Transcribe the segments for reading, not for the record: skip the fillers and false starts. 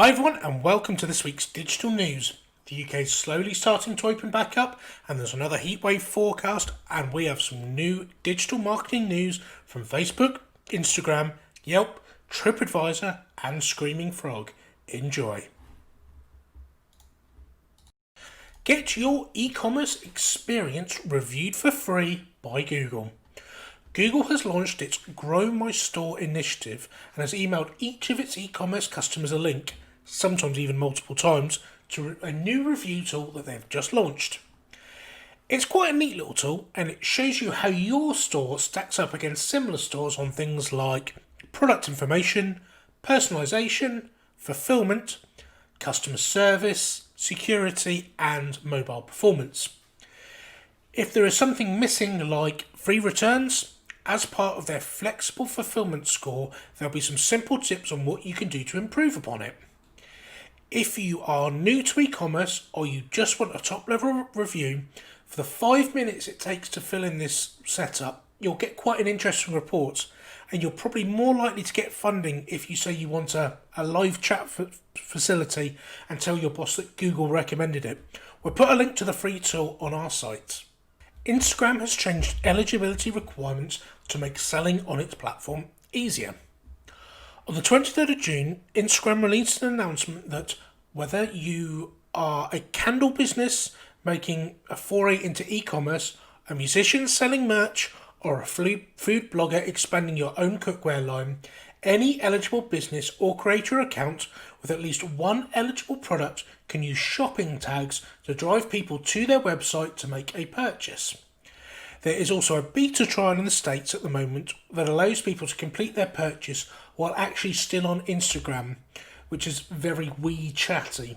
Hi everyone and welcome to this week's digital news. The UK is slowly starting to open back up and there's another heatwave forecast, and we have some new digital marketing news from Facebook, Instagram, Yelp, TripAdvisor and Screaming Frog. Enjoy. Get your e-commerce experience reviewed for free by Google. Google has launched its Grow My Store initiative and has emailed each of its e-commerce customers a link, sometimes even multiple times, to a new review tool that they've just launched. It's quite a neat little tool and it shows you how your store stacks up against similar stores on things like product information, personalisation, fulfillment, customer service, security and mobile performance. If there is something missing like free returns, as part of their flexible fulfillment score, there'll be some simple tips on what you can do to improve upon it. If you are new to e-commerce or you just want a top level review, for the 5 minutes it takes to fill in this setup, you'll get quite an interesting report, and you're probably more likely to get funding if you say you want a live chat facility and tell your boss that Google recommended it. We'll put a link to the free tool on our site. Instagram has changed eligibility requirements to make selling on its platform easier. On the 23rd of June, Instagram released an announcement that whether you are a candle business making a foray into e-commerce, a musician selling merch, or a food blogger expanding your own cookware line, any eligible business or creator account with at least one eligible product can use shopping tags to drive people to their website to make a purchase. There is also a beta trial in the States at the moment that allows people to complete their purchase while actually still on Instagram, which is very WeChatty.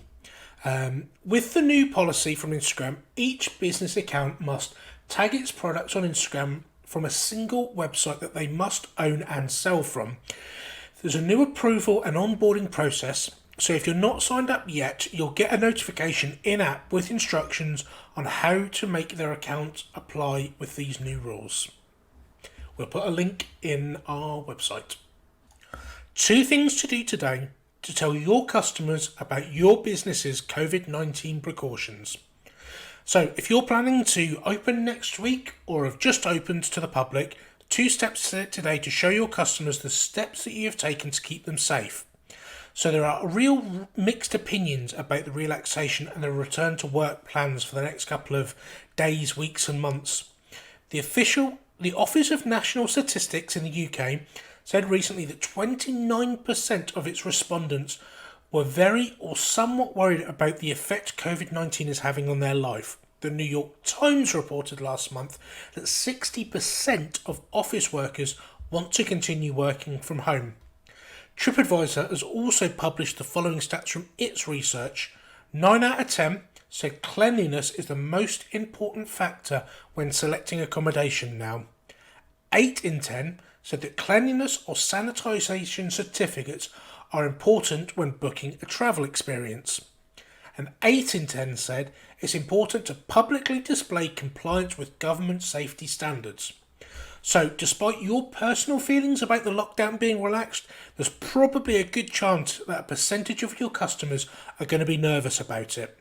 With the new policy from Instagram, each business account must tag its products on Instagram from a single website that they must own and sell from. There's a new approval and onboarding process, so if you're not signed up yet, you'll get a notification in-app with instructions on how to make their account apply with these new rules. We'll put a link in our website. 2 things to do today to tell your customers about your business's COVID-19 precautions. So if you're planning to open next week or have just opened to the public, 2 steps today to show your customers the steps that you have taken to keep them safe. So there are real mixed opinions about the relaxation and the return to work plans for the next couple of days, weeks and months. The Office of National Statistics in the UK said recently that 29% of its respondents were very or somewhat worried about the effect COVID-19 is having on their life. The New York Times reported last month that 60% of office workers want to continue working from home. TripAdvisor has also published the following stats from its research. 9 out of 10 said cleanliness is the most important factor when selecting accommodation now. 8 in 10 said that cleanliness or sanitisation certificates are important when booking a travel experience. And 8 in 10 said it's important to publicly display compliance with government safety standards. So, despite your personal feelings about the lockdown being relaxed, there's probably a good chance that a percentage of your customers are going to be nervous about it.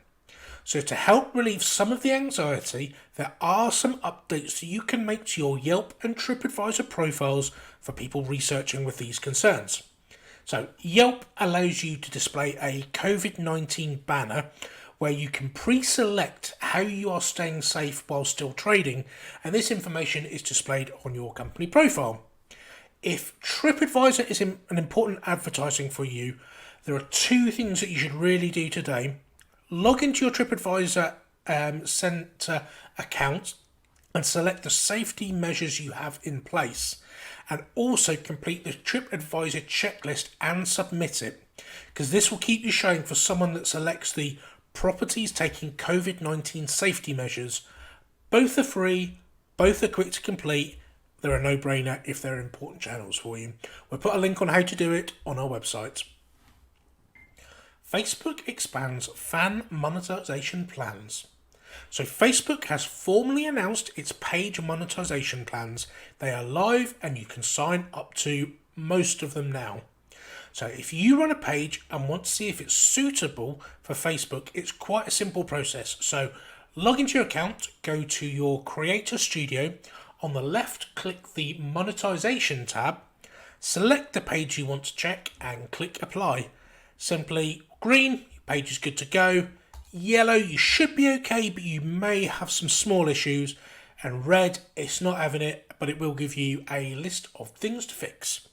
So, to help relieve some of the anxiety, there are some updates that you can make to your Yelp and TripAdvisor profiles for people researching with these concerns. So, Yelp allows you to display a COVID-19 banner where you can pre-select how you are staying safe while still trading, and this information is displayed on your company profile. If TripAdvisor is an important advertising for you, there are 2 things that you should really do today. Log into your TripAdvisor Centre account and select the safety measures you have in place, and also complete the TripAdvisor checklist and submit it, because this will keep you showing for someone that selects the properties taking COVID-19 safety measures. Both are free, both are quick to complete. They're a no-brainer if they're important channels for you. We'll put a link on how to do it on our website. Facebook expands fan monetization plans. So Facebook has formally announced its page monetization plans. They are live and you can sign up to most of them now. So if you run a page and want to see if it's suitable for Facebook, it's quite a simple process. So log into your account, go to your Creator Studio. On the left, click the monetization tab, select the page you want to check and click apply. Simply green, your page is good to go. Yellow, you should be okay, but you may have some small issues. And red, it's not having it, but it will give you a list of things to fix.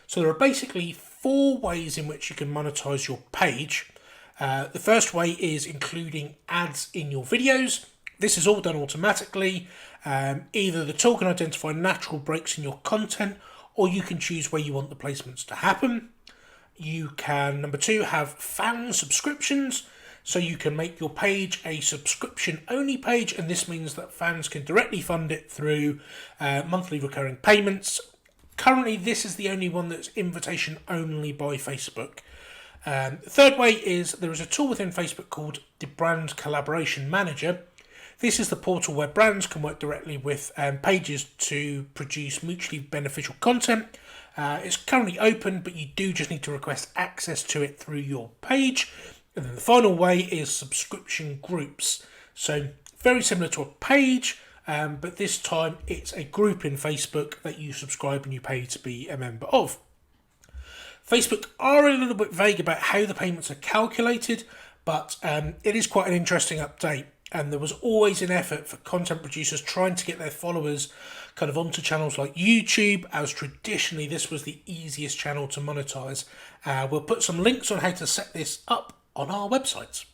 So there are basically 4 ways in which you can monetize your page. The first way is including ads in your videos. This is all done automatically. Either the tool can identify natural breaks in your content, or you can choose where you want the placements to happen. You can, number 2, have fan subscriptions. So you can make your page a subscription-only page, and this means that fans can directly fund it through monthly recurring payments. Currently, this is the only one that's invitation only by Facebook. The third way is there is a tool within Facebook called the Brand Collaboration Manager. This is the portal where brands can work directly with pages to produce mutually beneficial content. It's currently open, but you do just need to request access to it through your page. And then the final way is subscription groups. So very similar to a page, but this time it's a group in Facebook that you subscribe and you pay to be a member of. Facebook are a little bit vague about how the payments are calculated, but it is quite an interesting update. And there was always an effort for content producers trying to get their followers kind of onto channels like YouTube, as traditionally this was the easiest channel to monetize. We'll put some links on how to set this up on our website.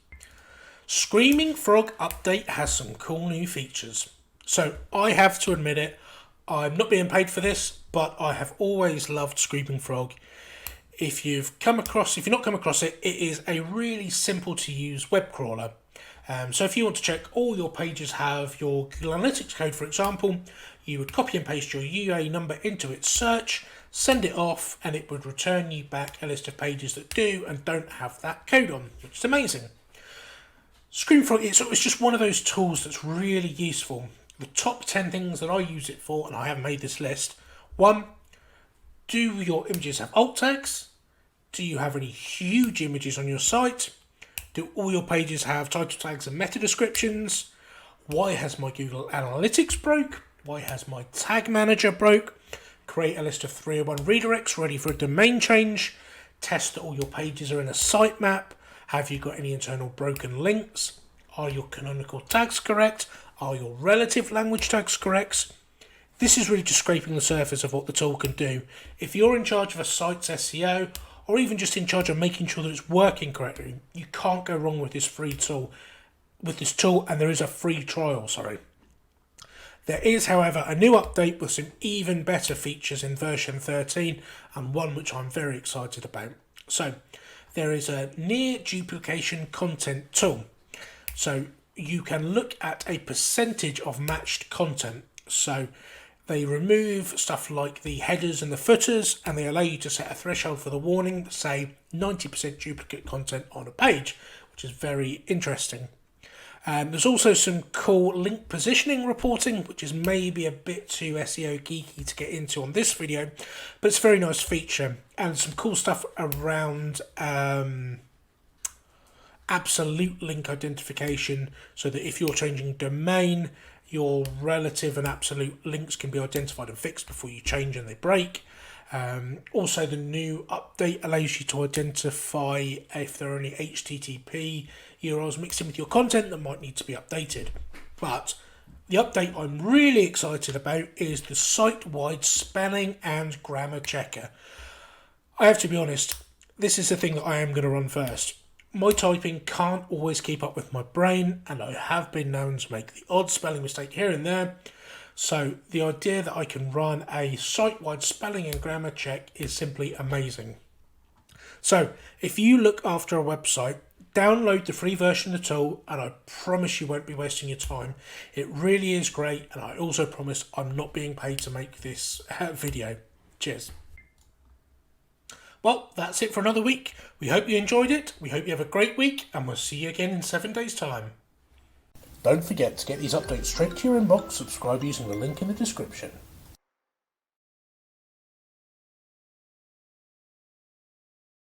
Screaming Frog update has some cool new features. So I have to admit it, I'm not being paid for this, but I have always loved Screaming Frog. If you've not come across it, it is a really simple to use web crawler. So if you want to check all your pages have your Google Analytics code, for example, you would copy and paste your UA number into its search, send it off, and it would return you back a list of pages that do and don't have that code on, which is amazing. Screenfrog, it's just one of those tools that's really useful. The top 10 things that I use it for, and I have made this list. 1, do your images have alt tags? Do you have any huge images on your site? Do all your pages have title tags and meta descriptions? Why has my Google Analytics broke? Why has my tag manager broke? Create a list of 301 redirects ready for a domain change. Test that all your pages are in a sitemap. Have you got any internal broken links? Are your canonical tags correct? Are your relative language tags correct? This is really just scraping the surface of what the tool can do. If you're in charge of a site's SEO, or even just in charge of making sure that it's working correctly, you can't go wrong with this tool, and there is a free trial, There is, however, a new update with some even better features in version 13, and one which I'm very excited about. So, there is a near duplication content tool. So, you can look at a percentage of matched content. So, they remove stuff like the headers and the footers, and they allow you to set a threshold for the warning, say 90% duplicate content on a page, which is very interesting. There's also some cool link positioning reporting, which is maybe a bit too SEO geeky to get into on this video, but it's a very nice feature, and some cool stuff around absolute link identification, so that if you're changing domain, your relative and absolute links can be identified and fixed before you change and they break. Also, the new update allows you to identify if there are any HTTP URLs mixed in with your content that might need to be updated. But the update I'm really excited about is the site-wide spelling and grammar checker. I have to be honest, this is the thing that I am going to run first. My typing can't always keep up with my brain, and I have been known to make the odd spelling mistake here and there. So the idea that I can run a site-wide spelling and grammar check is simply amazing. So if you look after a website, download the free version of the tool, and I promise you won't be wasting your time. It really is great, and I also promise I'm not being paid to make this video. Cheers. Well, that's it for another week. We hope you enjoyed it. We hope you have a great week, and we'll see you again in 7 days' time. Don't forget to get these updates straight to your inbox. Subscribe using the link in the description.